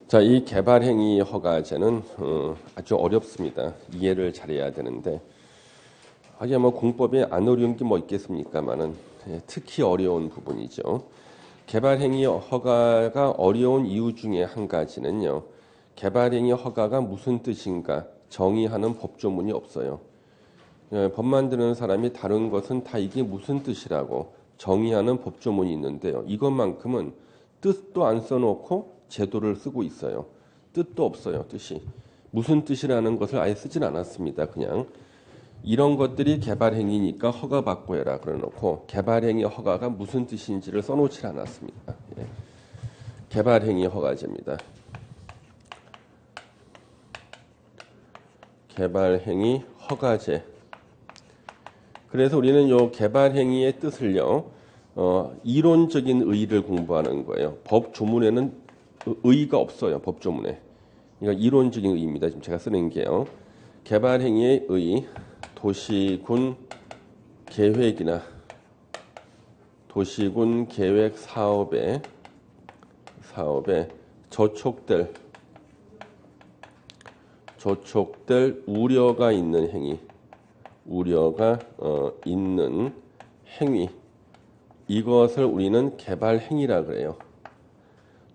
자, 이 개발행위 허가제는 아주 어렵습니다. 이해를 잘해야 되는데 하긴 뭐 공법에 안 어려운 게 뭐 있겠습니까만은 특히 어려운 부분이죠. 개발행위 허가가 어려운 이유 중에 한 가지는요. 개발행위 허가가 무슨 뜻인가 정의하는 법조문이 없어요. 법 만드는 사람이 다른 것은 다 이게 무슨 뜻이라고 정의하는 법조문이 있는데요. 이것만큼은 뜻도 안 써놓고 제도를 쓰고 있어요. 뜻도 없어요. 뜻이. 무슨 뜻이라는 것을 아예 쓰진 않았습니다. 그냥 이런 것들이 개발행위니까 허가받고 해라 그래놓고 개발행위 허가가 무슨 뜻인지를 써놓지 않았습니다. 예. 개발행위 허가제입니다. 개발행위 허가제. 그래서 우리는 요 개발행위의 뜻을요, 이론적인 의의를 공부하는 거예요. 법 조문에는 의의가 없어요. 법 조문에. 그러니까 이론적인 의의입니다. 지금 제가 쓰는 게요. 개발행위의 의의, 도시군 계획이나 도시군 계획 사업에 저촉될 우려가 있는 행위, 있는 행위, 이것을 우리는 개발 행위라 그래요.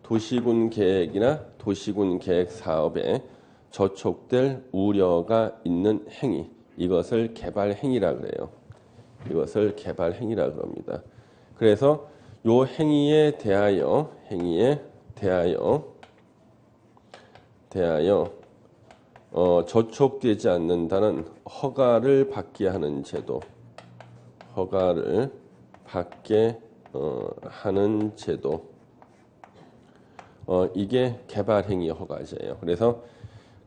도시군 계획이나 도시군 계획 사업에 저촉될 우려가 있는 행위, 이것을 개발 행위라 그래요. 이것을 개발 행위라 그럽니다. 그래서 요 행위에 대하여 저촉되지 않는다는 허가를 받게 하는 제도, 이게 개발행위 허가제예요. 그래서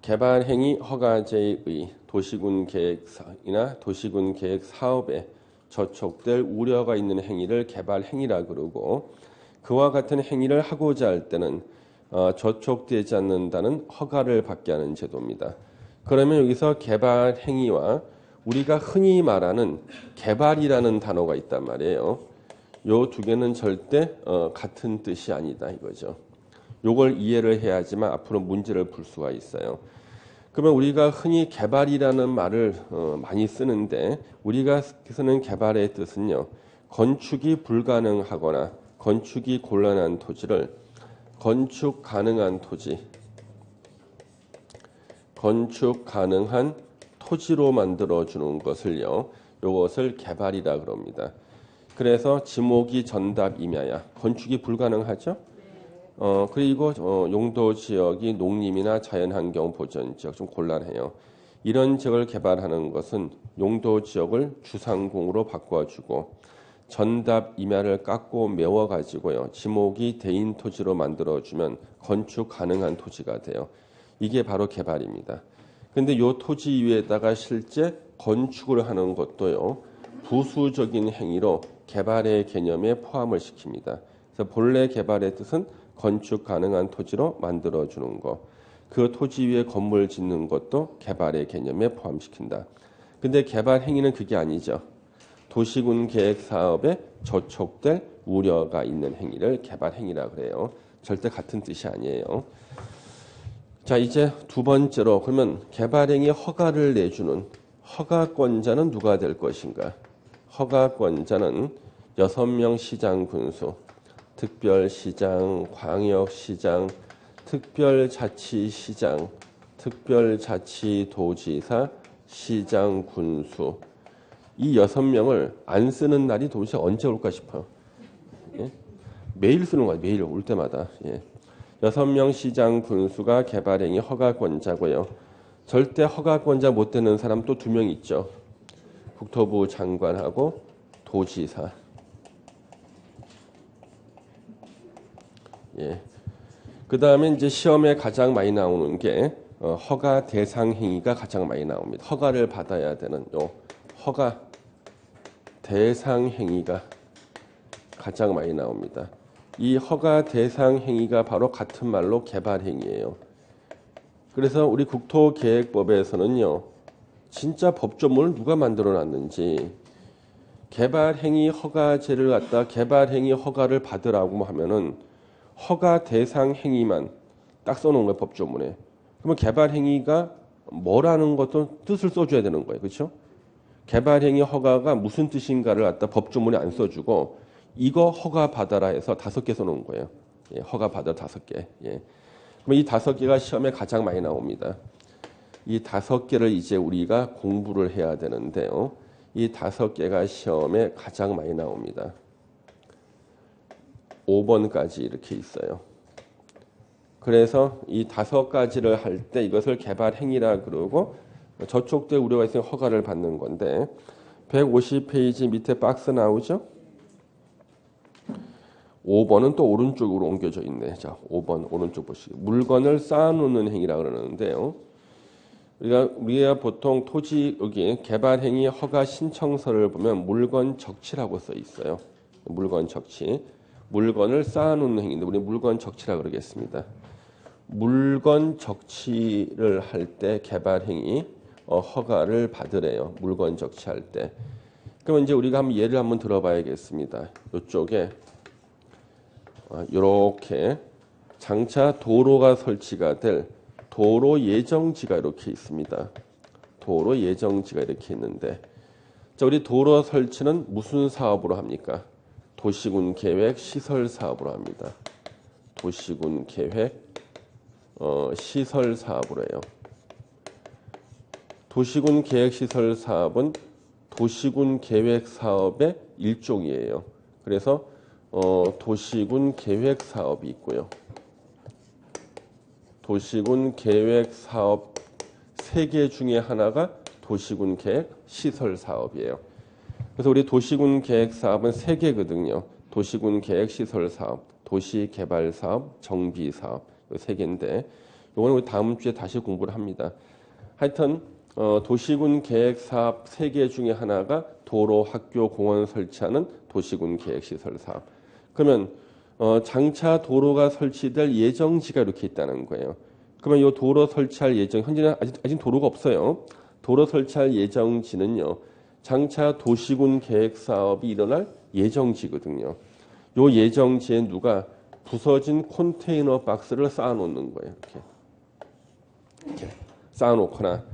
개발행위 허가제의 도시군 계획이나 도시군 계획 사업에 저촉될 우려가 있는 행위를 개발행위라 그러고, 그와 같은 행위를 하고자 할 때는 저촉되지 않는다는 허가를 받게 하는 제도입니다. 그러면 여기서 개발행위와 우리가 흔히 말하는 개발이라는 단어가 있단 말이에요. 요 두 개는 절대 같은 뜻이 아니다 이거죠. 요걸 이해를 해야지만 앞으로 문제를 풀 수가 있어요. 그러면 우리가 흔히 개발이라는 말을 많이 쓰는데, 우리가 쓰는 개발의 뜻은요, 건축이 불가능하거나 건축이 곤란한 토지를 건축 가능한 토지로 만들어주는 것을요, 요것을 개발이라 그럽니다. 그래서 지목이 전답임야야, 건축이 불가능하죠? 그리고 용도 지역이 농림이나 자연환경 보전 지역 좀 곤란해요. 이런 지역을 개발하는 것은 용도 지역을 주상공으로 바꿔주고 전답 임야를 깎고 메워가지고요, 지목이 대인 토지로 만들어주면 건축 가능한 토지가 돼요. 이게 바로 개발입니다. 근데 요 토지 위에다가 실제 건축을 하는 것도요, 부수적인 행위로 개발의 개념에 포함을 시킵니다. 그래서 본래 개발의 뜻은 건축 가능한 토지로 만들어주는 것, 그 토지 위에 건물 짓는 것도 개발의 개념에 포함시킨다. 근데 개발 행위는 그게 아니죠. 도시군 계획 사업에 저촉될 우려가 있는 행위를 개발 행위라 그래요. 절대 같은 뜻이 아니에요. 자, 이제 두 번째로, 그러면 개발 행위 허가를 내주는 허가권자는 누가 될 것인가? 허가권자는 6명 시장 군수, 특별시장, 광역시장, 특별자치시장, 특별자치도지사, 시장 군수, 이 6명을 안 쓰는 날이 도대체 언제 올까 싶어요. 예? 매일 쓰는 거예요. 매일 올 때마다. 예. 6명 시장 군수가 개발행위 허가권자고요. 절대 허가권자 못 되는 사람 또 2명 있죠. 국토부 장관하고 도지사. 예. 그 다음에 이제 시험에 가장 많이 나오는 게 허가 대상 행위가 가장 많이 나옵니다. 허가를 받아야 되는 요 허가 대상 행위가 가장 많이 나옵니다. 이 허가 대상 행위가 바로 같은 말로 개발 행위예요. 그래서 우리 국토계획법에서는요, 진짜 법조문을 누가 만들어 놨는지, 개발 행위 허가제를 갖다 개발 행위 허가를 받으라고 하면은 허가 대상 행위만 딱 써놓은 거예요, 법조문에. 그러면 개발행위가 뭐라는 것도 뜻을 써줘야 되는 거예요. 그렇죠? 개발행위 허가가 무슨 뜻인가를 갖다 법조문에 안 써주고 이거 허가 받아라 해서 5개 써놓은 거예요. 예, 허가 받아 5개. 예. 그럼 이 5개가 시험에 가장 많이 나옵니다. 이 5개를 이제 우리가 공부를 해야 되는데요. 이 5개가 시험에 가장 많이 나옵니다. 5번까지 이렇게 있어요. 그래서 이 5가지를 할 때 이것을 개발행위라 그러고 저촉될 우려가 있으면 허가를 받는 건데 150페이지 밑에 박스 나오죠? 5번은 또 오른쪽으로 옮겨져 있네. 자, 5번 오른쪽 보시고 물건을 쌓아놓는 행위라 그러는데요. 우리가 보통 토지 여기 개발행위 허가 신청서를 보면 물건 적치라고 써 있어요. 물건 적치. 물건을 쌓아놓는 행위인데 우리 물건 적치라 그러겠습니다. 물건 적치를 할 때 개발행위 허가를 받으래요. 물건 적치할 때. 그러면 이제 우리가 한번 예를 한번 들어봐야겠습니다. 이쪽에 이렇게 장차 도로가 설치가 될 도로 예정지가 이렇게 있습니다. 도로 예정지가 이렇게 있는데, 자, 우리 도로 설치는 무슨 사업으로 합니까? 도시군 계획 시설 사업으로 합니다. 도시군 계획 시설 사업으로 해요. 도시군 계획 시설 사업은 도시군 계획 사업의 일종이에요. 그래서 도시군 계획 사업이 있고요. 도시군 계획 사업 3개 중에 하나가 도시군 계획 시설 사업이에요. 그래서 우리 도시군 계획 사업은 3개거든요. 도시군 계획 시설 사업, 도시 개발 사업, 정비 사업 이 3개인데 이거는 우리 다음 주에 다시 공부를 합니다. 하여튼 도시군 계획 사업 3개 중에 하나가 도로, 학교, 공원 설치하는 도시군 계획 시설 사업. 그러면 장차 도로가 설치될 예정지가 이렇게 있다는 거예요. 그러면 이 도로 설치할 예정, 현재는 아직 도로가 없어요. 도로 설치할 예정지는요. 장차 도시군 계획 사업이 일어날 예정지거든요. 이 예정지에 누가 부서진 컨테이너 박스를 쌓아놓는 거예요. 이렇게 쌓아놓거나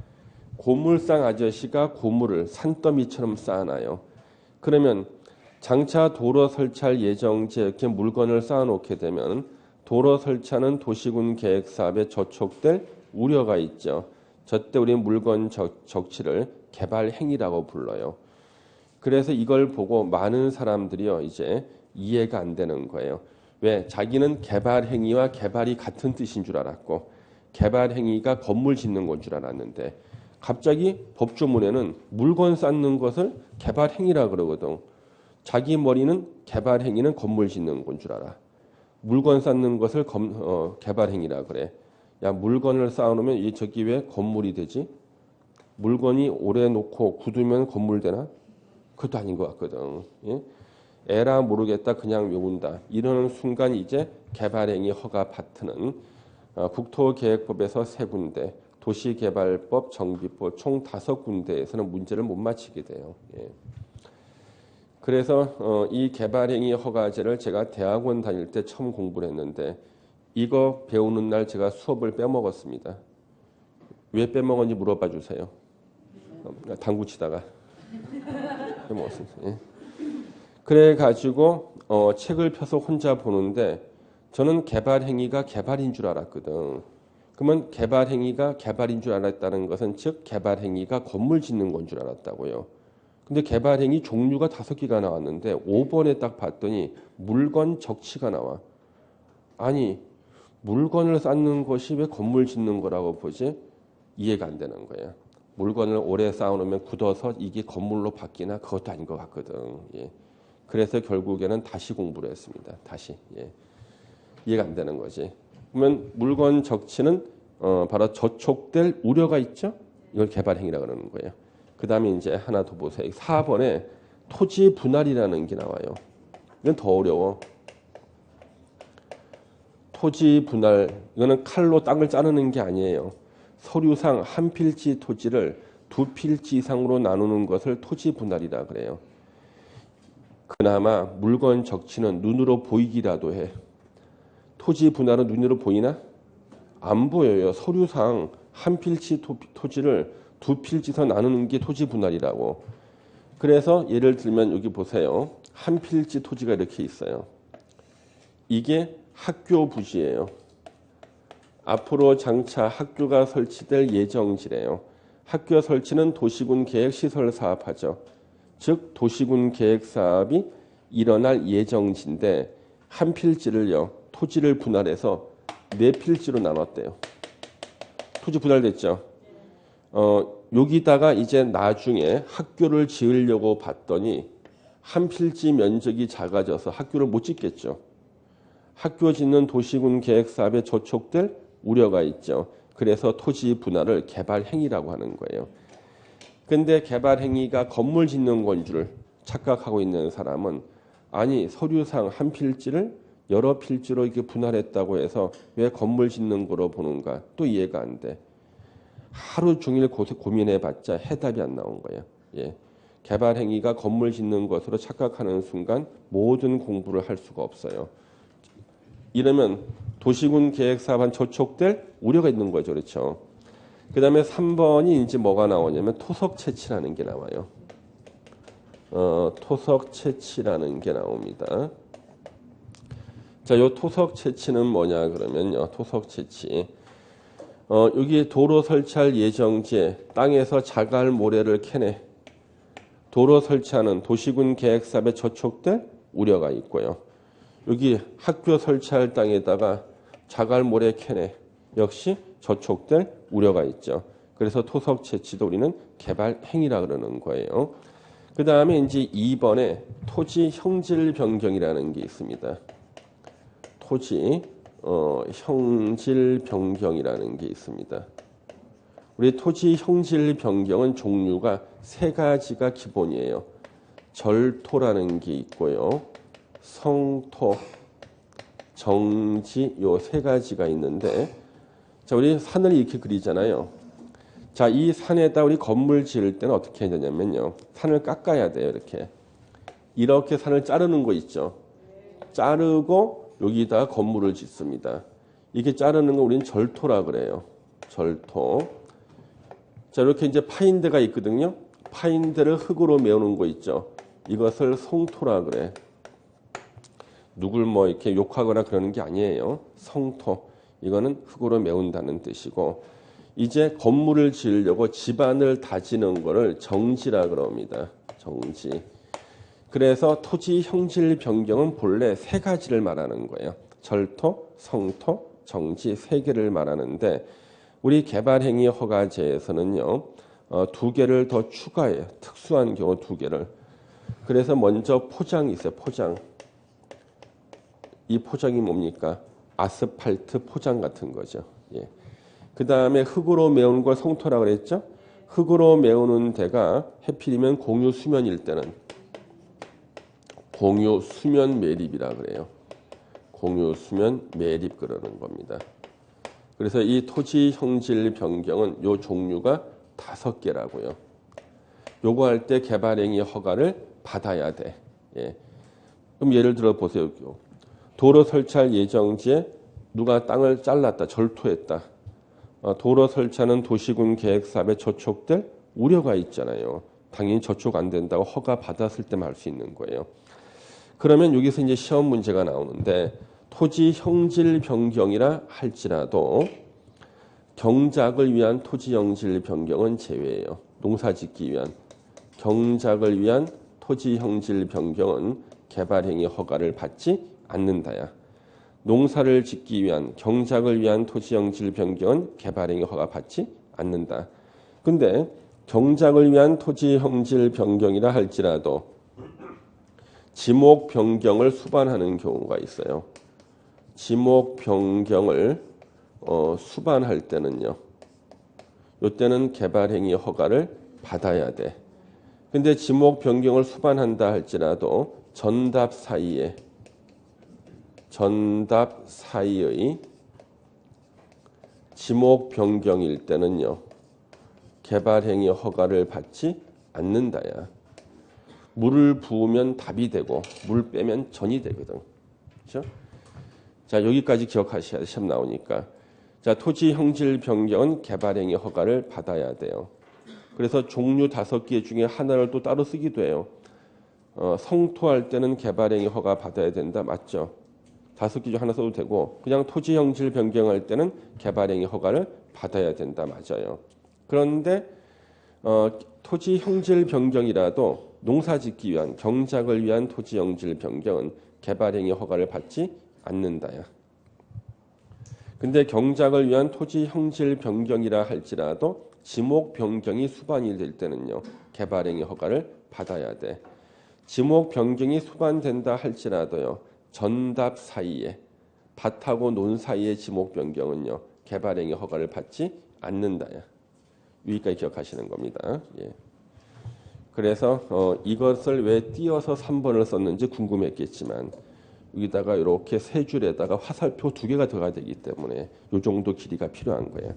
고물상 아저씨가 고물을 산더미처럼 쌓아놔요. 그러면 장차 도로 설치할 예정지에 이렇게 물건을 쌓아놓게 되면 도로 설치하는 도시군 계획 사업에 저촉될 우려가 있죠. 저때 우리는 물건 적치를 개발 행위라고 불러요. 그래서 이걸 보고 많은 사람들이요 이제 이해가 안 되는 거예요. 왜? 자기는 개발 행위와 개발이 같은 뜻인 줄 알았고 개발 행위가 건물 짓는 건 줄 알았는데 갑자기 법조문에는 물건 쌓는 것을 개발 행위라 그러거든. 자기 머리는 개발 행위는 건물 짓는 건 줄 알아. 물건 쌓는 것을 개발 행위라 그래. 야, 물건을 쌓아놓으면 저기 왜 건물이 되지? 물건이 오래 놓고 굳으면 건물 되나? 그것도 아닌 것 같거든. 예? 에라 모르겠다 그냥 외운다. 이러는 순간 이제 개발행위 허가 파트는 국토계획법에서 3군데, 도시개발법, 정비법 총 5군데에서는 문제를 못 맞히게 돼요. 예. 그래서 이 개발행위 허가제를 제가 대학원 다닐 때 처음 공부를 했는데 이거 배우는 날 제가 수업을 빼먹었습니다. 왜 빼먹었는지 물어봐 주세요. 당구 치다가 빼먹었습니다. 예. 그래가지고 책을 펴서 혼자 보는데 저는 개발행위가 개발인 줄 알았거든. 그러면 개발행위가 개발인 줄 알았다는 것은 즉 개발행위가 건물 짓는 건 줄 알았다고요. 근데 개발행위 종류가 5개가 나왔는데 5번에 딱 봤더니 물건 적치가 나와. 아니 물건을 쌓는 것이 왜 건물 짓는 거라고 보지? 이해가 안 되는 거예요. 물건을 오래 쌓아놓으면 굳어서 이게 건물로 바뀌나? 그것도 아닌 것 같거든. 예. 그래서 결국에는 다시 공부를 했습니다. 다시. 예. 이해가 안 되는 거지. 그러면 물건 적치는 바로 저촉될 우려가 있죠? 이걸 개발행위라고 그러는 거예요. 그 다음에 이제 하나 더 보세요. 4번에 토지 분할이라는 게 나와요. 이건 더 어려워. 토지 분할, 이거는 칼로 땅을 자르는 게 아니에요. 서류상 한 필지 토지를 2필지 이상으로 나누는 것을 토지 분할이라 그래요. 그나마 물건 적치는 눈으로 보이기라도 해. 토지 분할은 눈으로 보이나? 안 보여요. 서류상 한 필지 토지를 두 필지서 나누는 게 토지 분할이라고. 그래서 예를 들면 여기 보세요. 한 필지 토지가 이렇게 있어요. 이게 학교 부지예요. 앞으로 장차 학교가 설치될 예정지래요. 학교 설치는 도시군 계획 시설 사업하죠. 즉 도시군 계획 사업이 일어날 예정지인데 한 필지를요. 토지를 분할해서 네 필지로 나눴대요. 토지 분할됐죠. 여기다가 이제 나중에 학교를 지으려고 봤더니 한 필지 면적이 작아져서 학교를 못 짓겠죠. 학교 짓는 도시군 계획 사업에 저촉될 우려가 있죠. 그래서 토지 분할을 개발 행위라고 하는 거예요. 근데 개발 행위가 건물 짓는 건 줄 착각하고 있는 사람은 아니 서류상 한 필지를 여러 필지로 이렇게 분할했다고 해서 왜 건물 짓는 거로 보는가 또 이해가 안 돼. 하루 종일 고민해봤자 해답이 안 나온 거예요. 예. 개발 행위가 건물 짓는 것으로 착각하는 순간 모든 공부를 할 수가 없어요. 이러면 도시군 계획 사업한 저촉될 우려가 있는 거죠. 그렇죠. 그 다음에 3번이 이제 뭐가 나오냐면 토석 채취라는 게 나와요. 토석 채취라는 게 나옵니다. 자, 요 토석 채취는 뭐냐 그러면요. 토석 채취. 여기 도로 설치할 예정지에 땅에서 자갈 모래를 캐내 도로 설치하는 도시군 계획 사업에 저촉될 우려가 있고요. 여기 학교 설치할 땅에다가 자갈 모래 캐내 역시 저촉될 우려가 있죠. 그래서 토석 채취도 우리는 개발 행위라 그러는 거예요. 그 다음에 이제 2번에 토지 형질 변경이라는 게 있습니다. 토지 형질 변경이라는 게 있습니다. 우리 토지 형질 변경은 종류가 세 가지가 기본이에요. 절토라는 게 있고요. 성토, 정지 요 세 가지가 있는데 자, 우리 산을 이렇게 그리잖아요. 자, 이 산에다 우리 건물 지을 때는 어떻게 해야 되냐면요. 산을 깎아야 돼요. 이렇게 산을 자르는 거 있죠. 자르고 여기다가 건물을 짓습니다. 이렇게 자르는 거 우리는 절토라 그래요. 절토. 자, 이렇게 이제 파인 데가 있거든요. 파인 데를 흙으로 메우는 거 있죠. 이것을 송토라 그래. 누굴 뭐 이렇게 욕하거나 그러는 게 아니에요. 성토. 이거는 흙으로 메운다는 뜻이고 이제 건물을 지으려고 집안을 다지는 거를 정지라 그럽니다. 정지. 그래서 토지 형질 변경은 본래 세 가지를 말하는 거예요. 절토, 성토, 정지 세 개를 말하는데 우리 개발행위 허가제에서는요. 두 개를 더 추가해요. 특수한 경우 두 개를. 그래서 먼저 포장이 있어요. 포장. 이 포장이 뭡니까? 아스팔트 포장 같은 거죠. 예. 그 다음에 흙으로 메우는 걸 성토라고 그랬죠? 흙으로 메우는 데가 해필이면 공유 수면일 때는 공유 수면 매립이라 그래요. 공유 수면 매립 그러는 겁니다. 그래서 이 토지 형질 변경은 요 종류가 5개라고요. 요거 할 때 개발행위 허가를 받아야 돼. 예. 그럼 예를 들어 보세요. 도로 설치할 예정지에 누가 땅을 잘랐다, 절토했다. 도로 설치하는 도시군 계획 사업에 저촉될 우려가 있잖아요. 당연히 저촉 안 된다고 허가 받았을 때만 할 수 있는 거예요. 그러면 여기서 이제 시험 문제가 나오는데 토지 형질 변경이라 할지라도 경작을 위한 토지 형질 변경은 제외예요. 농사 짓기 위한 경작을 위한 토지 형질 변경은 개발행위 허가를 받지 않는다야. 농사를 짓기 위한 경작을 위한 토지 형질 변경은 개발행위 허가 받지 않는다. 근데 경작을 위한 토지 형질 변경이라 할지라도 지목 변경을 수반하는 경우가 있어요. 지목 변경을 수반할 때는요. 이때는 개발행위 허가를 받아야 돼. 근데 지목 변경을 수반한다 할지라도 전답 사이의 지목 변경일 때는요. 개발행위 허가를 받지 않는다야. 물을 부으면 답이 되고 물 빼면 전이 되거든. 그렇죠? 자, 여기까지 기억하셔야 돼. 시험 나오니까. 자, 토지 형질 변경은 개발행위 허가를 받아야 돼요. 그래서 종류 5개 중에 하나를 또 따로 쓰기도 해요. 성토할 때는 개발행위 허가 받아야 된다. 맞죠? 5개 중 하나 써도 되고 그냥 토지 형질 변경할 때는 개발행위 허가를 받아야 된다. 맞아요. 그런데 토지 형질 변경이라도 농사짓기 위한 경작을 위한 토지 형질 변경은 개발행위 허가를 받지 않는다야. 근데 경작을 위한 토지 형질 변경이라 할지라도 지목 변경이 수반이 될 때는요. 개발행위 허가를 받아야 돼. 지목 변경이 수반된다 할지라도요. 전답 사이에 밭하고 논 사이의 지목 변경은요. 개발행위 허가를 받지 않는다야. 여기까지 기억하시는 겁니다. 예. 그래서 이것을 왜 띄어서 3번을 썼는지 궁금했겠지만 여기다가 이렇게 세 줄에다가 화살표 2개가 들어가야 되기 때문에 이 정도 길이가 필요한 거예요.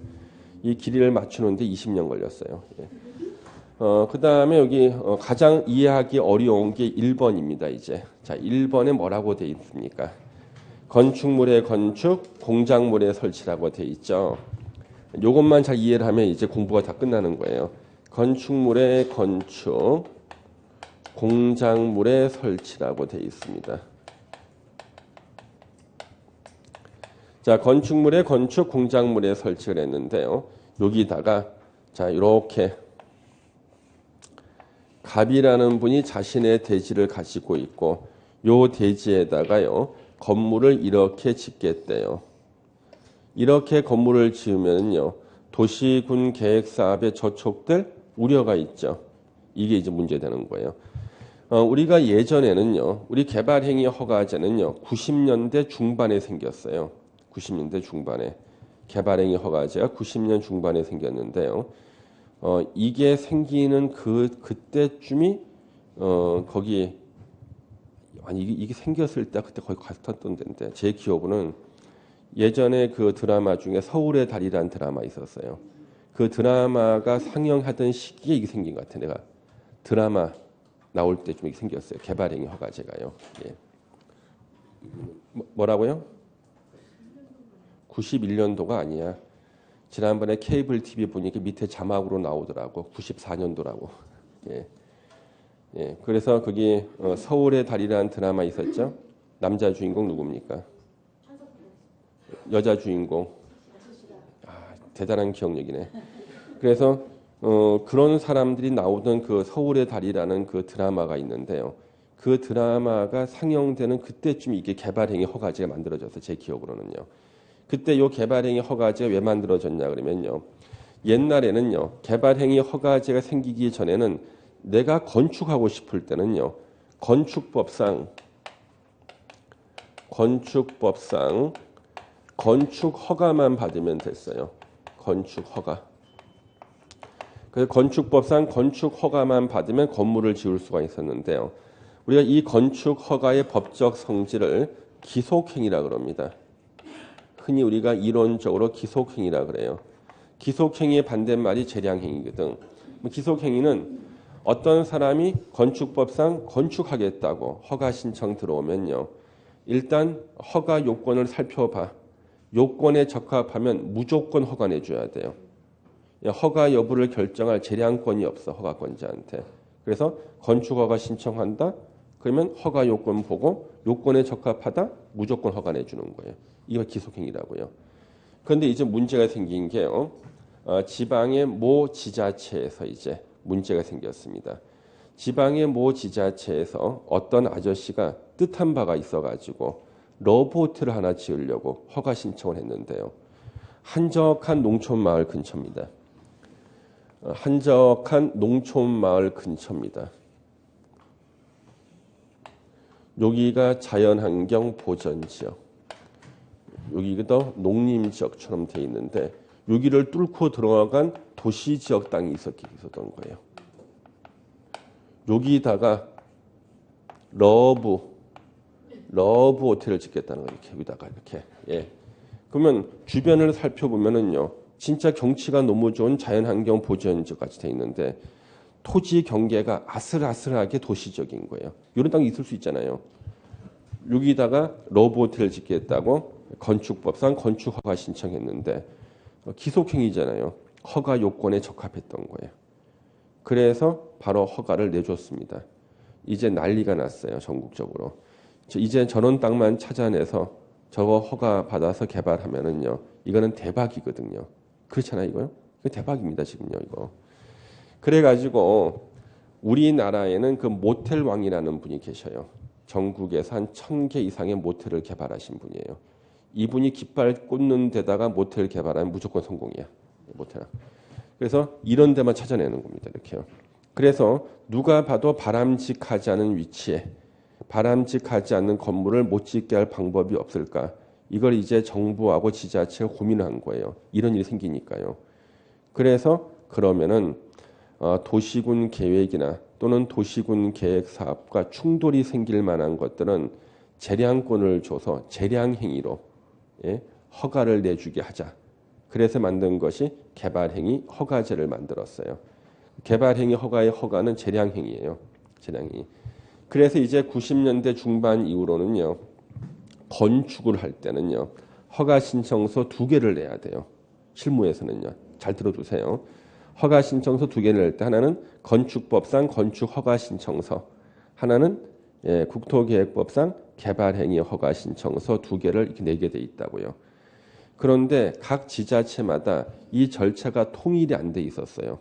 이 길이를 맞추는데 20년 걸렸어요. 예. 그 다음에 여기 가장 이해하기 어려운 게 1번입니다. 이제 자 1번에 뭐라고 돼 있습니까? 건축물의 건축, 공작물의 설치라고 돼 있죠. 요것만 잘 이해를 하면 이제 공부가 다 끝나는 거예요. 건축물의 건축, 공작물의 설치라고 돼 있습니다. 자, 건축물의 건축, 공작물의 설치를 했는데요. 여기다가 자 이렇게 갑이라는 분이 자신의 대지를 가지고 있고 요 대지에다가요 건물을 이렇게 짓겠대요. 이렇게 건물을 지으면요 도시군 계획 사업에 저촉될 우려가 있죠. 이게 이제 문제되는 거예요. 우리가 예전에는요 우리 개발행위 허가제는요 90년대 중반에 생겼어요. 90년대 중반에 개발행위 허가제가 90년 중반에 생겼는데요. 이게 생기는 그때쯤이 거기 아니 이게 생겼을 때 그때 거의 갔었던 데인데 제 기억으로는 예전에 그 드라마 중에 서울의 달이라는 드라마 있었어요. 그 드라마가 상영하던 시기에 이게 생긴 것 같아요. 내가 드라마 나올 때쯤 이게 생겼어요. 개발행위 허가제가요. 예. 뭐라고요? 91년도가 아니야. 지난번에 케이블 TV 보니까 밑에 자막으로 나오더라고. 94년도라고. 예. 예. 그래서 거기 서울의 달이라는 드라마 있었죠. 남자 주인공 누굽니까? 여자 주인공. 대단한 기억력이네. 그래서 그런 사람들이 나오던 그 서울의 달이라는 그 드라마가 있는데요. 그 드라마가 상영되는 그때쯤 이게 개발행위 허가제가 만들어져서 제 기억으로는요. 그때 요 개발행위 허가제가 왜 만들어졌냐 그러면요. 옛날에는요. 개발행위 허가제가 생기기 전에는 내가 건축하고 싶을 때는요. 건축법상 건축 허가만 받으면 됐어요. 건축 허가. 그래서 건축법상 건축 허가만 받으면 건물을 지을 수가 있었는데요. 우리가 이 건축 허가의 법적 성질을 기속행위라 그럽니다. 흔히 우리가 이론적으로 기속행위라 그래요. 기속행위의 반대말이 재량행위거든. 기속행위는 어떤 사람이 건축법상 건축하겠다고 허가 신청 들어오면요. 일단 허가 요건을 살펴봐. 요건에 적합하면 무조건 허가 내줘야 돼요. 허가 여부를 결정할 재량권이 없어. 허가권자한테. 그래서 건축허가 신청한다. 그러면 허가 요건 보고 요건에 적합하다. 무조건 허가 내주는 거예요. 이거 기속행위라고요. 그런데 이제 문제가 생긴 게요. 지방의 모 지자체에서 이제 문제가 생겼습니다. 지방의 모 지자체에서 어떤 아저씨가 뜻한 바가 있어가지고 러브호텔을 하나 지으려고 허가 신청을 했는데요. 한적한 농촌 마을 근처입니다. 한적한 농촌 마을 근처입니다. 여기가 자연환경 보전지역. 여기가 농림지역처럼 돼 있는데 여기를 뚫고 들어간 도시지역 땅이 있었던 거예요. 여기다가 러브 호텔을 짓겠다는 거예요. 여기다가 이렇게. 예. 그러면 주변을 살펴보면은요, 진짜 경치가 너무 좋은 자연환경 보전지역 같이 돼 있는데 토지 경계가 아슬아슬하게 도시적인 거예요. 이런 땅이 있을 수 있잖아요. 여기다가 러브 호텔을 짓겠다고 건축법상 건축허가 신청했는데 기속행위잖아요. 허가 요건에 적합했던 거예요. 그래서 바로 허가를 내줬습니다. 이제 난리가 났어요. 전국적으로. 이제 저런 땅만 찾아내서 저거 허가 받아서 개발하면은요. 이거는 대박이거든요. 그렇잖아요, 이거요? 이거 대박입니다, 지금요, 이거. 그래가지고 우리나라에는 그 모텔 왕이라는 분이 계셔요. 전국에서 한 1000개 이상의 모텔을 개발하신 분이에요. 이분이 깃발 꽂는 데다가 모텔 개발하면 무조건 성공이야. 모텔. 그래서 이런 데만 찾아내는 겁니다. 이렇게요. 그래서 누가 봐도 바람직하지 않은 위치에 바람직하지 않는 건물을 못 짓게 할 방법이 없을까? 이걸 이제 정부하고 지자체가 고민한 거예요. 이런 일이 생기니까요. 그래서 그러면은 도시군 계획이나 또는 도시군 계획 사업과 충돌이 생길 만한 것들은 재량권을 줘서 재량행위로 허가를 내주게 하자. 그래서 만든 것이 개발행위 허가제를 만들었어요. 개발행위 허가의 허가는 재량행위예요. 재량행위. 그래서 이제 90년대 중반 이후로는요. 건축을 할 때는요. 허가 신청서 2개를 내야 돼요. 실무에서는요. 잘 들어두세요. 허가 신청서 2개를 낼 때 하나는 건축법상 건축 허가 신청서, 하나는 국토계획법상 개발행위 허가 신청서 2개를 이렇게 내게 돼 있다고요. 그런데 각 지자체마다 이 절차가 통일이 안 돼 있었어요.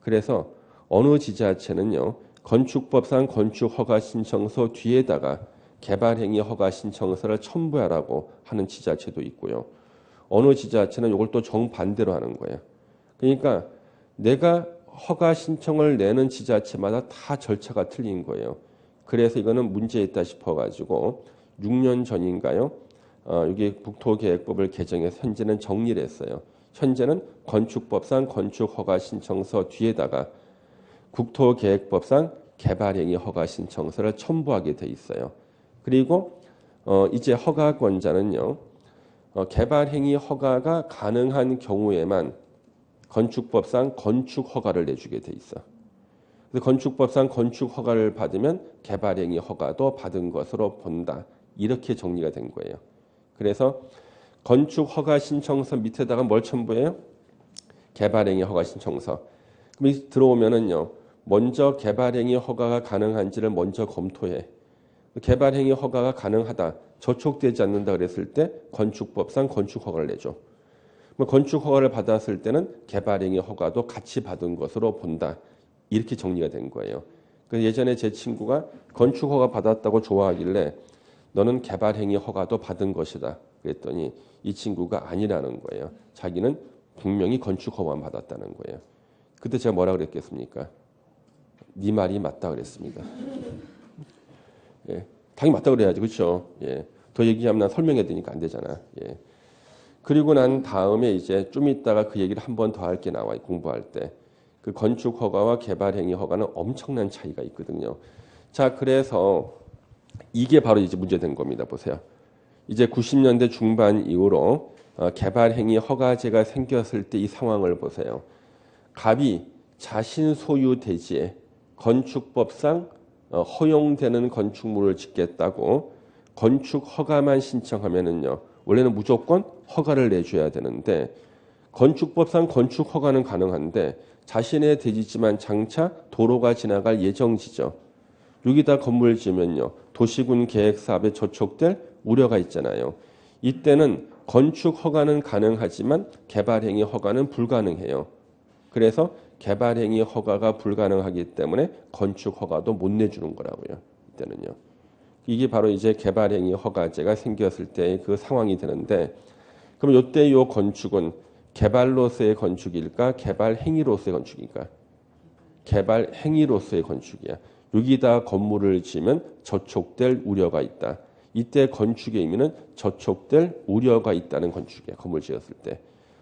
그래서 어느 지자체는요. 건축법상 건축 허가 신청서 뒤에다가 개발행위 허가 신청서를 첨부하라고 하는 지자체도 있고요. 어느 지자체는 이걸 또 정반대로 하는 거예요. 그러니까 내가 허가 신청을 내는 지자체마다 다 절차가 틀린 거예요. 그래서 이거는 문제 있다 싶어가지고 6년 전인가요? 여기 국토계획법을 개정해서 현재는 정리를 했어요. 현재는 건축법상 건축허가 신청서 뒤에다가 국토계획법상 개발행위 허가 신청서를 첨부하게 돼 있어요. 그리고 이제 허가권자는요. 개발행위 허가가 가능한 경우에만 건축법상 건축허가를 내주게 돼 있어. 그래서 건축법상 건축허가를 받으면 개발행위 허가도 받은 것으로 본다. 이렇게 정리가 된 거예요. 그래서 건축허가 신청서 밑에다가 뭘 첨부해요? 개발행위 허가 신청서. 그럼 들어오면은요. 먼저 개발행위 허가가 가능한지를 먼저 검토해. 개발행위 허가가 가능하다. 저촉되지 않는다 그랬을 때 건축법상 건축허가를 내줘. 건축허가를 받았을 때는 개발행위 허가도 같이 받은 것으로 본다. 이렇게 정리가 된 거예요. 그래서 예전에 제 친구가 건축허가 받았다고 좋아하길래 너는 개발행위 허가도 받은 것이다. 그랬더니 이 친구가 아니라는 거예요. 자기는 분명히 건축허가만 받았다는 거예요. 그때 제가 뭐라 그랬겠습니까? 네 말이 맞다 그랬습니다. 예, 당연히 맞다 그래야지, 그렇죠? 예, 더 얘기하면 난 설명해야 되니까 안 되잖아. 예. 그리고 난 다음에 이제 좀 있다가 그 얘기를 한 번 더 할 게 나와요. 공부할 때. 그 건축 허가와 개발행위 허가는 엄청난 차이가 있거든요. 자, 그래서 이게 바로 이제 문제된 겁니다. 보세요. 이제 90년대 중반 이후로 개발행위 허가제가 생겼을 때 이 상황을 보세요. 갑이 자신 소유 대지에 건축법상 허용되는 건축물을 짓겠다고 건축 허가만 신청하면은요. 원래는 무조건 허가를 내줘야 되는데 건축법상 건축 허가는 가능한데 자신의 대지지만 장차 도로가 지나갈 예정지죠. 여기다 건물 지으면요. 도시군 계획 사업에 저촉될 우려가 있잖아요. 이때는 건축 허가는 가능하지만 개발행위 허가는 불가능해요. 그래서 개발행위 허가가 불가능하기 때문에 건축 허가도 못 내주는 거라고요. 이때는요. 이게 바로 이제 개발행위 허가제가 생겼을 때의 그 상황이 되는데 그럼 이때 요 건축은 개발로서의 건축일까? 개발행위로서의 건축일까? 개발행위로서의 건축이야. 여기다 건물을 지으면 저촉될 우려가 있다. 이때 건축의 의미는 저촉될 우려가 있다는 건축이야. 건물 지었을 때.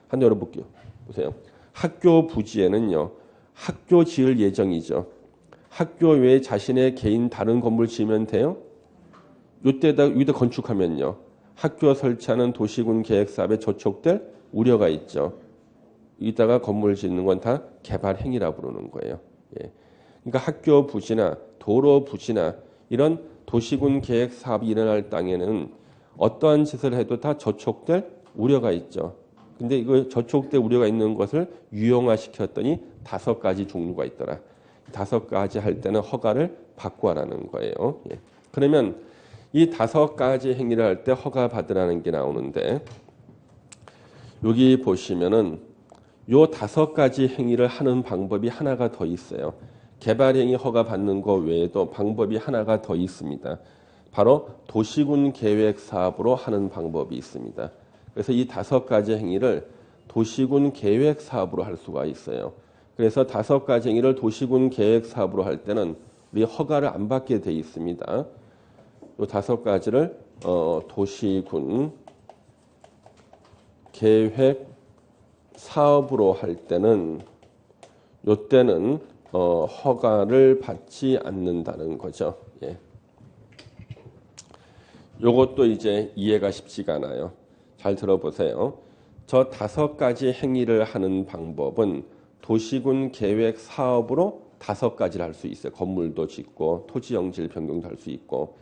한 번 열어볼게요. 보세요. 학교 부지에는요. 학교 지을 예정이죠. 학교 외에 자신의 개인 다른 건물 지으면 돼요? 이때다 여기다 건축하면요. 학교 설치하는 도시군 계획 사업에 저촉될 우려가 있죠. 이따가 건물 짓는 건 다 개발 행위라 부르는 거예요. 예. 그러니까 학교 부지나 도로 부지나 이런 도시군 계획 사업이 일어날 땅에는 어떠한 짓을 해도 다 저촉될 우려가 있죠. 근데 이거 저촉대 우려가 있는 것을 유형화시켰더니 5가지 종류가 있더라. 5가지 할 때는 허가를 받고 하라는 거예요. 예. 그러면 이 5가지 행위를 할 때 허가 받으라는 게 나오는데 여기 보시면은 요 5가지 행위를 하는 방법이 하나가 더 있어요. 개발행위 허가 받는 거 외에도 방법이 하나가 더 있습니다. 바로 도시군 계획 사업으로 하는 방법이 있습니다. 그래서 이 5가지 행위를 도시군 계획 사업으로 할 수가 있어요. 그래서 5가지 행위를 도시군 계획 사업으로 할 때는 우리 허가를 안 받게 돼 있습니다. 요 5가지를 도시군 계획 사업으로 할 때는 요때는 허가를 받지 않는다는 거죠. 예. 요것도 이제 이해가 쉽지가 않아요. 잘 들어보세요. 저 5가지 행위를 하는 방법은 도시군 계획 사업으로 5가지를 할 수 있어요. 건물도 짓고 토지 영질 변경도 할 수 있고.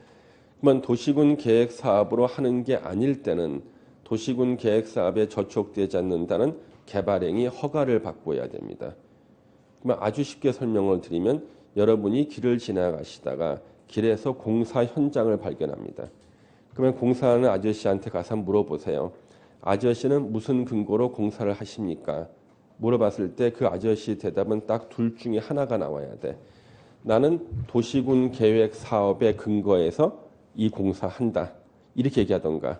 그러면 도시군 계획 사업으로 하는 게 아닐 때는 도시군 계획 사업에 저촉되지 않는다는 개발행위 허가를 받고 해야 됩니다. 그러면 아주 쉽게 설명을 드리면 여러분이 길을 지나가시다가 길에서 공사 현장을 발견합니다. 그러면 공사하는 아저씨한테 가서 물어보세요. 아저씨는 무슨 근거로 공사를 하십니까? 물어봤을 때 그 아저씨 대답은 딱 둘 중에 하나가 나와야 돼. 나는 도시군 계획 사업에 근거해서 이 공사한다. 이렇게 얘기하던가.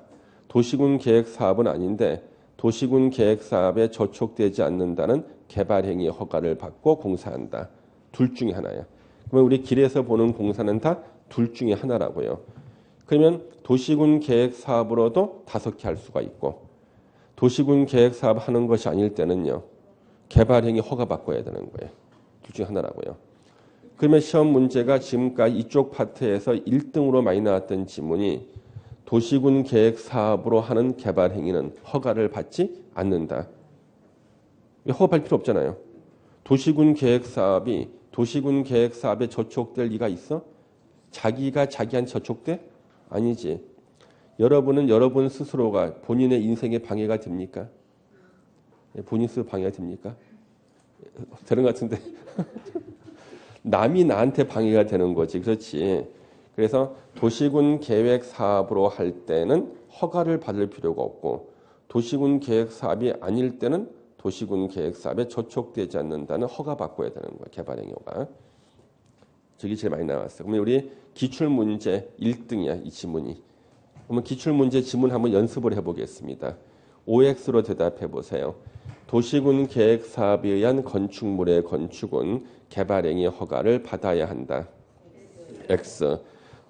도시군 계획 사업은 아닌데 도시군 계획 사업에 저촉되지 않는다는 개발행위 허가를 받고 공사한다. 둘 중에 하나야. 그러면 우리 길에서 보는 공사는 다 둘 중에 하나라고요. 그러면 도시군 계획 사업으로도 5개 할 수가 있고 도시군 계획 사업 하는 것이 아닐 때는요. 개발행위 허가 받고 해야 되는 거예요. 둘 중에 하나라고요. 그러면 시험 문제가 지금까지 이쪽 파트에서 1등으로 많이 나왔던 지문이 도시군 계획 사업으로 하는 개발 행위는 허가를 받지 않는다. 허가 받을 필요 없잖아요. 도시군 계획 사업이 도시군 계획 사업에 저촉될 리가 있어? 자기가 자기한테 저촉돼? 아니지. 여러분은 여러분 스스로가 본인의 인생에 방해가 됩니까? 본인 스스로 방해가 됩니까? 되는 것 같은데. 남이 나한테 방해가 되는 거지. 그렇지. 그래서 도시군 계획 사업으로 할 때는 허가를 받을 필요가 없고 도시군 계획 사업이 아닐 때는 도시군 계획 사업에 저촉되지 않는다는 허가 받고 해야 되는 거예요. 개발행위 허가. 저기 제일 많이 나왔어요. 그러면 우리 기출문제 1등이야. 이 지문이. 그러면 기출문제 지문 한번 연습을 해보겠습니다. OX로 대답해 보세요. 도시군 계획 사업에 의한 건축물의 건축은 개발행위 허가를 받아야 한다. X.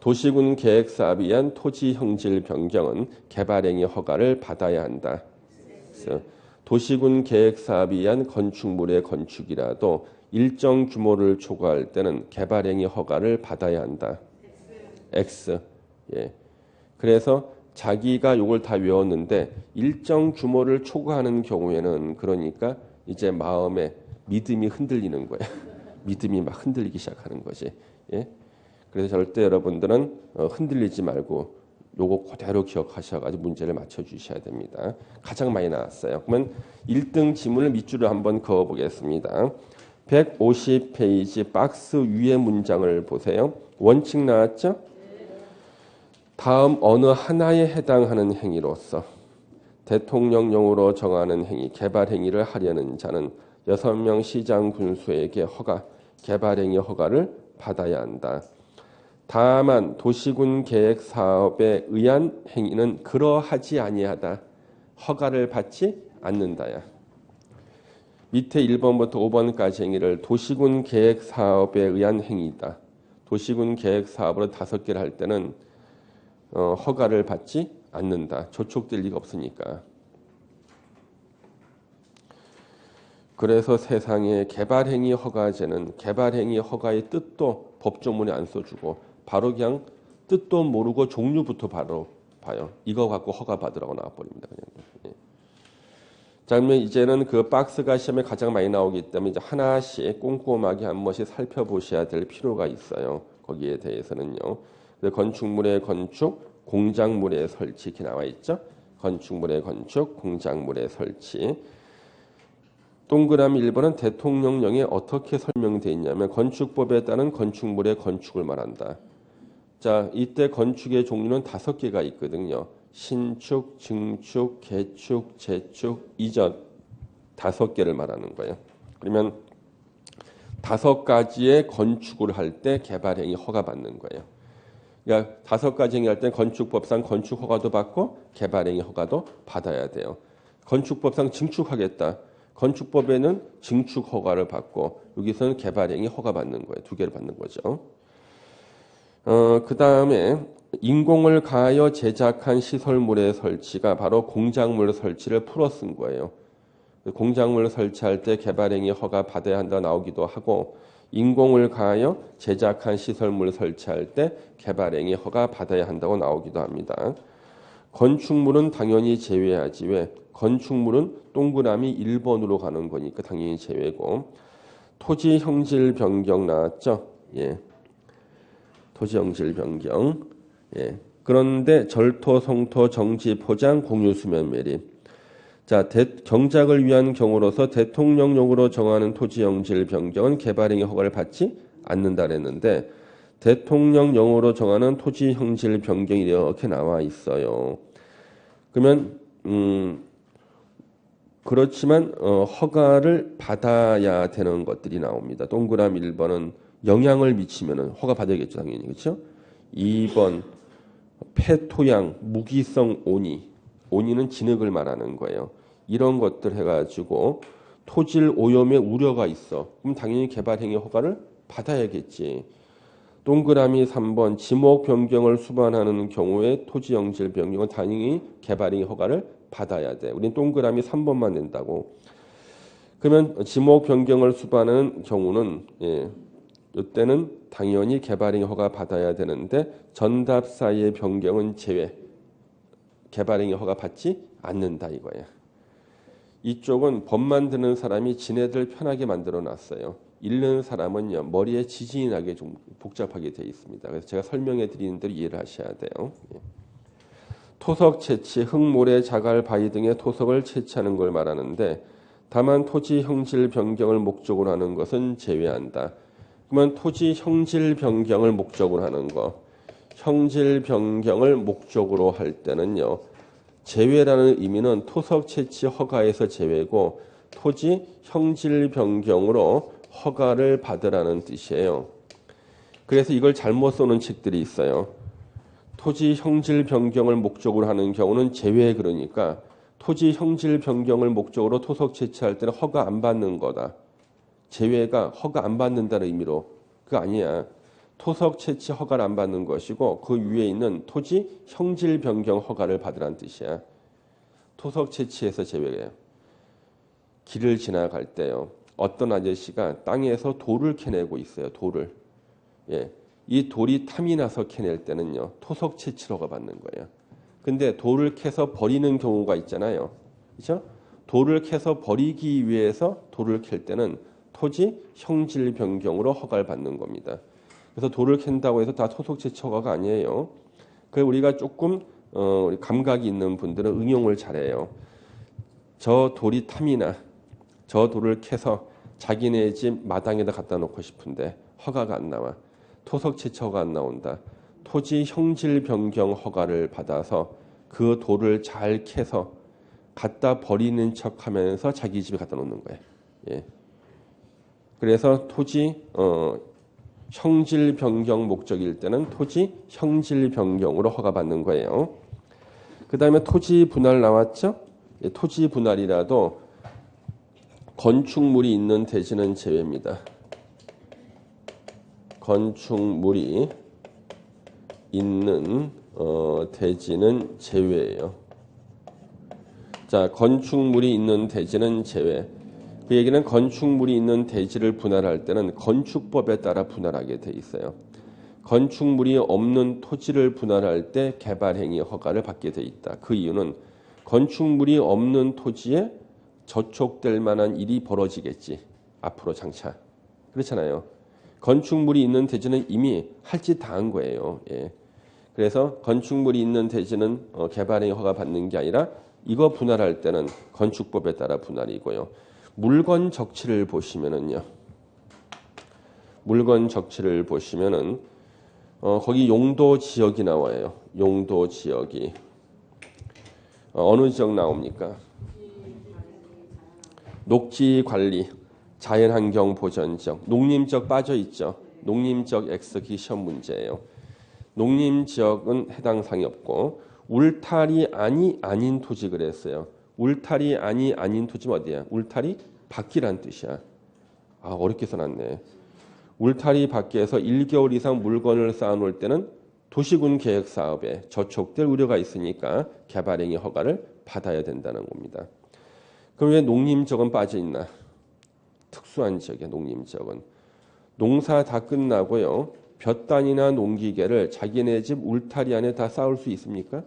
도시군 계획 사업에 의한 토지 형질 변경은 개발행위 허가를 받아야 한다. X. 도시군 계획 사업에 의한 건축물의 건축이라도 일정 규모를 초과할 때는 개발행위 허가를 받아야 한다. X. 예. 그래서 자기가 요걸 다 외웠는데 일정 규모를 초과하는 경우에는 그러니까 이제 마음에 믿음이 흔들리는 거야. 믿음이 막 흔들리기 시작하는 거지. 예? 그래서 절대 여러분들은 흔들리지 말고 요거 그대로 기억하셔가지고 문제를 맞춰주셔야 됩니다. 가장 많이 나왔어요. 그러면 1등 지문을 밑줄을 한번 그어보겠습니다. 150페이지 박스 위의 문장을 보세요. 원칙 나왔죠? 다음 어느 하나에 해당하는 행위로서 대통령령으로 정하는 행위, 개발행위를 하려는 자는 6명 시장 군수에게 허가, 개발행위 허가를 받아야 한다. 다만 도시군 계획 사업에 의한 행위는 그러하지 아니하다. 허가를 받지 않는다야. 밑에 1번부터 5번까지 행위를 도시군 계획 사업에 의한 행위이다. 도시군 계획 사업으로 5개를 할 때는 허가를 받지 않는다. 저촉될 리가 없으니까. 그래서 세상에 개발행위 허가제는 개발행위 허가의 뜻도 법조문에 안 써주고 바로 그냥 뜻도 모르고 종류부터 바로 봐요. 이거 갖고 허가 받으라고 나와버립니다. 그냥. 예. 자, 그러면 이제는 그 박스가 시험에 가장 많이 나오기 때문에 이제 하나씩 꼼꼼하게 한 번씩 살펴보셔야 될 필요가 있어요. 거기에 대해서는요. 건축물의 건축, 공작물의 설치 이렇게 나와 있죠. 건축물의 건축, 공작물의 설치. 동그라미 1번은 대통령령에 어떻게 설명되어 있냐면 건축법에 따른 건축물의 건축을 말한다. 자, 이때 건축의 종류는 5개가 있거든요. 신축, 증축, 개축, 재축, 이전 5개를 말하는 거예요. 그러면 5가지의 건축을 할 때 개발행위 허가받는 거예요. 그러니까 5가지 행위할 때 건축법상 건축 허가도 받고 개발행위 허가도 받아야 돼요. 건축법상 증축하겠다. 건축법에는 증축 허가를 받고 여기서는 개발행위 허가 받는 거예요. 2개를 받는 거죠. 그 다음에 인공을 가하여 제작한 시설물의 설치가 바로 공작물 설치를 풀어 쓴 거예요. 공작물 설치할 때 개발행위 허가 받아야 한다 나오기도 하고 인공을 가하여 제작한 시설물 설치할 때 개발행위 허가 받아야 한다고 나오기도 합니다. 건축물은 당연히 제외하지 왜? 건축물은 동그라미 1번으로 가는 거니까 당연히 제외고 토지 형질 변경 나왔죠? 예. 토지 형질 변경. 예. 그런데 절토, 성토, 정지, 포장, 공유 수면 매립. 자, 경작을 위한 경우로서 대통령령으로 정하는 토지 형질 변경은 개발행위 허가를 받지 않는다 그랬는데 대통령령으로 정하는 토지 형질 변경이 이렇게 나와 있어요. 그러면 그렇지만 허가를 받아야 되는 것들이 나옵니다. 동그라미 1번은 영향을 미치면 허가 받아야겠죠. 당연히. 그렇죠? 2번 폐토양, 무기성 온이. 온이는 진흙을 말하는 거예요. 이런 것들 해가지고 토질 오염의 우려가 있어. 그럼 당연히 개발행위 허가를 받아야겠지. 동그라미 3번 지목 변경을 수반하는 경우에 토지 형질 변경은 당연히 개발행위 허가를 받아야 돼. 우린 동그라미 3번만 낸다고. 그러면 지목 변경을 수반하는 경우는 이때는 당연히 개발행위 허가 받아야 되는데 전답 사이의 변경은 제외. 개발행위 허가 받지 않는다 이거야. 이쪽은 법 만드는 사람이 지네들 편하게 만들어 놨어요. 읽는 사람은요 머리에 지진이 나게 좀 복잡하게 되어 있습니다. 그래서 제가 설명해 드리는 대로 이해를 하셔야 돼요. 토석 채취, 흙, 모래, 자갈, 바위 등의 토석을 채취하는 걸 말하는데 다만 토지 형질 변경을 목적으로 하는 것은 제외한다. 그러면 토지 형질 변경을 목적으로 하는 거, 형질 변경을 목적으로 할 때는요. 제외라는 의미는 토석 채취 허가에서 제외고 토지 형질 변경으로 허가를 받으라는 뜻이에요. 그래서 이걸 잘못 써놓은 책들이 있어요. 토지 형질 변경을 목적으로 하는 경우는 제외 그러니까 토지 형질 변경을 목적으로 토석 채취할 때는 허가 안 받는 거다. 제외가 허가 안 받는다는 의미로 그거 아니야. 토석 채취 허가를 안 받는 것이고 그 위에 있는 토지 형질 변경 허가를 받으라는 뜻이야. 토석 채취에서 제외해요. 길을 지나갈 때요. 어떤 아저씨가 땅에서 돌을 캐내고 있어요. 돌을. 예. 이 돌이 탐이 나서 캐낼 때는요. 토석 채취 허가 받는 거예요. 근데 돌을 캐서 버리는 경우가 있잖아요. 그렇죠? 돌을 캐서 버리기 위해서 돌을 캘 때는 토지 형질 변경으로 허가를 받는 겁니다. 그래서 돌을 캔다고 해서 다 토속 채취 허가가 아니에요. 그래서 우리가 조금 감각이 있는 분들은 응용을 잘해요. 저 돌이 탐이나 저 돌을 캐서 자기네 집 마당에다 갖다 놓고 싶은데 허가가 안 나와. 토속 채취 허가 안 나온다. 토지 형질 변경 허가를 받아서 그 돌을 잘 캐서 갖다 버리는 척하면서 자기 집에 갖다 놓는 거예요. 예. 그래서 토지 형질 변경 목적일 때는 토지 형질 변경으로 허가받는 거예요. 그 다음에 토지 분할 나왔죠? 예, 토지 분할이라도 건축물이 있는 대지는 제외입니다. 건축물이 있는 대지는 제외예요. 자, 건축물이 있는 대지는 제외. 그 얘기는 건축물이 있는 대지를 분할할 때는 건축법에 따라 분할하게 돼 있어요. 건축물이 없는 토지를 분할할 때 개발행위 허가를 받게 돼 있다. 그 이유는 건축물이 없는 토지에 저촉될 만한 일이 벌어지겠지. 앞으로 장차. 그렇잖아요. 건축물이 있는 대지는 이미 할 짓 다 한 거예요. 예. 그래서 건축물이 있는 대지는 개발행위 허가 받는 게 아니라 이거 분할할 때는 건축법에 따라 분할이고요. 물건 적치를 보시면은요. 물건 적치를 보시면은 거기 용도 지역이 나와요. 용도 지역이 어느 지역 나옵니까? 녹지 관리, 자연환경 보전 지역, 농림지역 빠져 있죠. 농림지역 X기 시험 문제예요. 농림지역은 해당 사항이 없고 울타리 아닌 토지 그랬어요. 울타리 아닌 토지는 어디야? 울타리 밖이란 뜻이야. 아 어렵게 써놨네. 울타리 밖에서 1개월 이상 물건을 쌓아놓을 때는 도시군 계획 사업에 저촉될 우려가 있으니까 개발행위 허가를 받아야 된다는 겁니다. 그럼 왜 농림지역은 빠져 있나? 특수한 지역이야. 농림지역은 농사 다 끝나고요. 볕단이나 농기계를 자기네 집 울타리 안에 다 쌓을 수 있습니까?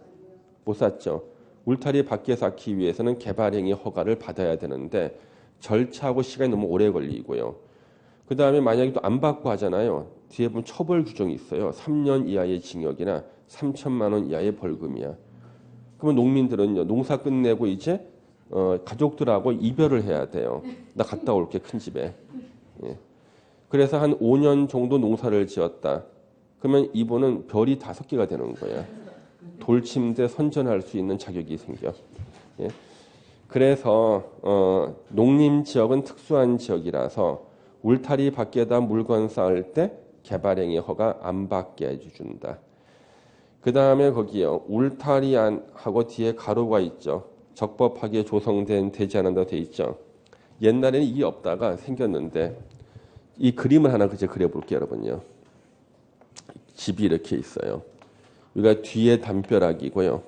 못 쌓죠. 울타리 밖에 쌓기 위해서는 개발행위 허가를 받아야 되는데 절차하고 시간이 너무 오래 걸리고요. 그 다음에 만약에 또 안 받고 하잖아요. 뒤에 보면 처벌 규정이 있어요. 3년 이하의 징역이나 3천만 원 이하의 벌금이야. 그러면 농민들은요. 농사 끝내고 이제 가족들하고 이별을 해야 돼요. 나 갔다 올게 큰 집에. 예. 그래서 한 5년 정도 농사를 지었다. 그러면 이분은 별이 5개가 되는 거야. 돌침대 선전할 수 있는 자격이 생겨. 예. 그래서 농림지역은 특수한 지역이라서 울타리 밖에다 물건 쌓을 때 개발행위 허가 안 받게 해준다. 그 다음에 거기요. 울타리 안하고 뒤에 가로가 있죠. 적법하게 조성된 되지 않는다고 돼 있죠. 옛날에는 이게 없다가 생겼는데 이 그림을 하나 그려볼게요. 여러분요. 집이 이렇게 있어요. 여기가 뒤에 담벼락이고요.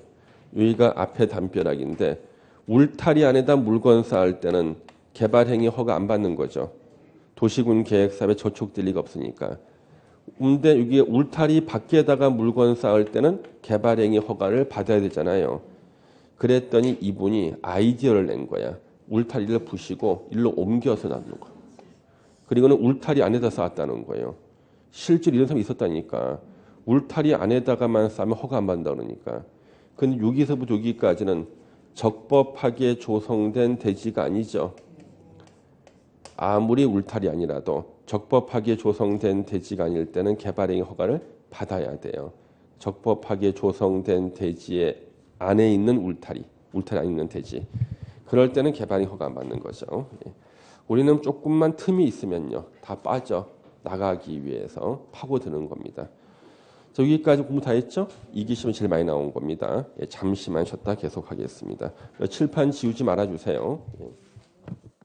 여기가 앞에 담벼락인데 울타리 안에다 물건 쌓을 때는 개발행위 허가 안 받는 거죠. 도시군 계획사업에 저촉될 리가 없으니까. 근데 여기 울타리 밖에다가 물건 쌓을 때는 개발행위 허가를 받아야 되잖아요. 그랬더니 이분이 아이디어를 낸 거야. 울타리를 부시고 일로 옮겨서 놔두는 거. 그리고는 울타리 안에다 쌓았다는 거예요. 실제로 이런 사람이 있었다니까. 울타리 안에다가만 쌓으면 허가 안 받는다 그러니까. 근데 여기서부터 여기까지는 적법하게 조성된 대지가 아니죠. 아무리 울타리 아니라도 적법하게 조성된 대지가 아닐 때는 개발행위 허가를 받아야 돼요. 적법하게 조성된 대지의 안에 있는 울타리 안에 있는 대지. 그럴 때는 개발행위 허가 안 받는 거죠. 우리는 조금만 틈이 있으면요. 다 빠져 나가기 위해서 파고드는 겁니다. 여기까지 공부 다 했죠? 이기 시험이 제일 많이 나온 겁니다. 잠시만 쉬었다 계속하겠습니다. 칠판 지우지 말아주세요.